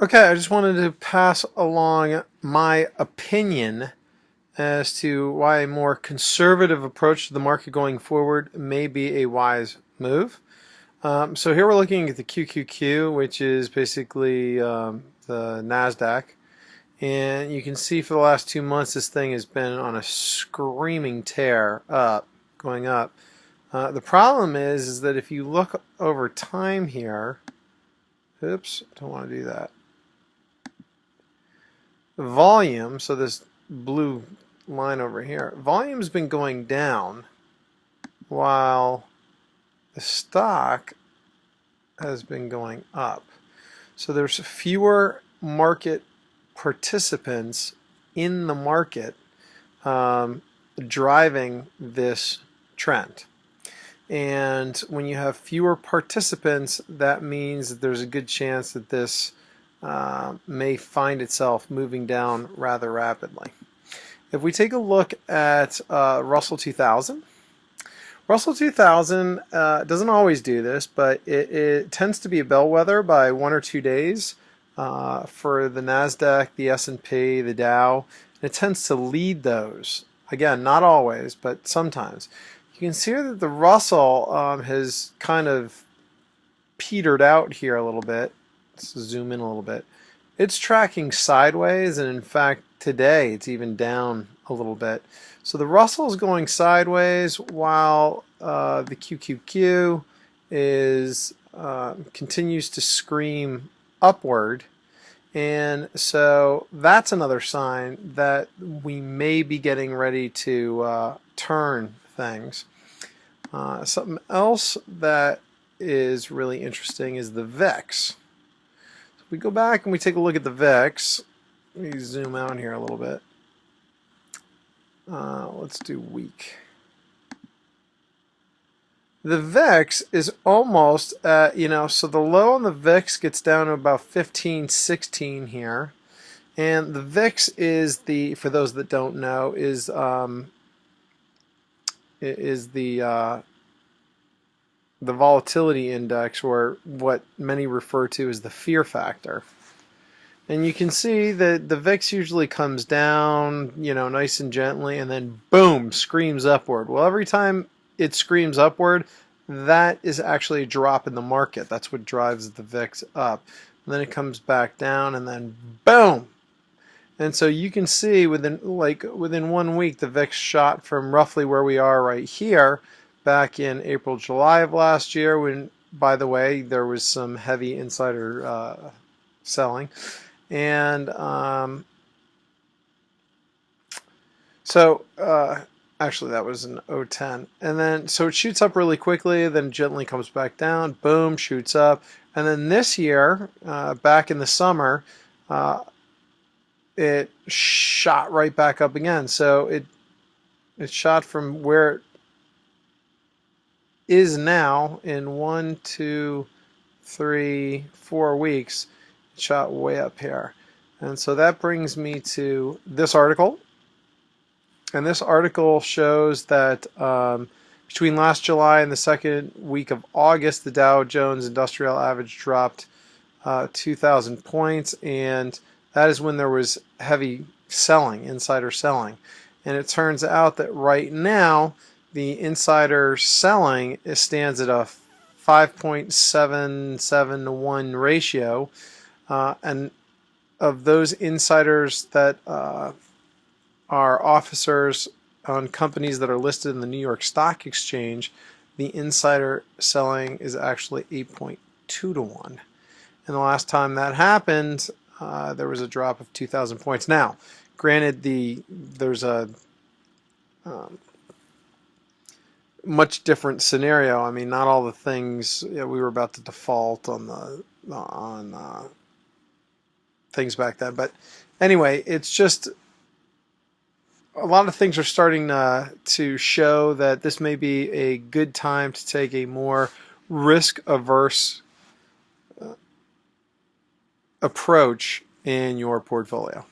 Okay, I just wanted to pass along my opinion as to why a more conservative approach to the market going forward may be a wise move. So here we're looking at the QQQ, which is basically the NASDAQ. And you can see for the last 2 months this thing has been on a screaming tear up, going up. The problem is that if you look over time here, oops, don't want to do that. Volume, so this blue line over here, volume's been going down while the stock has been going up. So there's fewer market participants in the market driving this trend. And when you have fewer participants, that means that there's a good chance that this may find itself moving down rather rapidly. If we take a look at Russell 2000, Russell 2000 doesn't always do this, but it tends to be a bellwether by 1 or 2 days for the NASDAQ, the S&P, the Dow. And it tends to lead those. Again, not always, but sometimes. You can see that the Russell has kind of petered out here a little bit. Let's zoom in a little bit. It's tracking sideways, and in fact today it's even down a little bit. So the Russell is going sideways while the QQQ is continues to scream upward. And so that's another sign that we may be getting ready to turn things. Something else that is really interesting is the VIX. So if we go back and we take a look at the VIX, let me zoom out here a little bit. Let's do week. The VIX is almost at, so the low on the VIX gets down to about 15, 16 here. And the VIX is for those that don't know, is the volatility index, or what many refer to as the fear factor. And you can see that the VIX usually comes down, nice and gently, and then boom, screams upward. Well, every time it screams upward, that is actually a drop in the market. That's what drives the VIX up. And then it comes back down, and then boom. And so you can see within 1 week, the VIX shot from roughly where we are right here back in April, July of last year, when, by the way, there was some heavy insider selling. And actually that was in 010. And then so it shoots up really quickly, then gently comes back down, boom, shoots up. And then this year, back in the summer, it shot right back up again. So it shot from where it is now in 1, 2, 3, 4 weeks. It shot way up here. And so that brings me to this article. And this article shows that between last July and the second week of August, the Dow Jones Industrial Average dropped 2,000 points. And that is when there was heavy selling, insider selling. And it turns out that right now, the insider selling stands at a 5.77 to 1 ratio. And of those insiders that are officers on companies that are listed in the New York Stock Exchange, the insider selling is actually 8.2 to 1. And the last time that happened, there was a drop of 2,000 points. Now, granted, there's a much different scenario. I mean, not all the things, we were about to default on things back then. But anyway, it's just a lot of things are starting to show that this may be a good time to take a more risk-averse approach in your portfolio.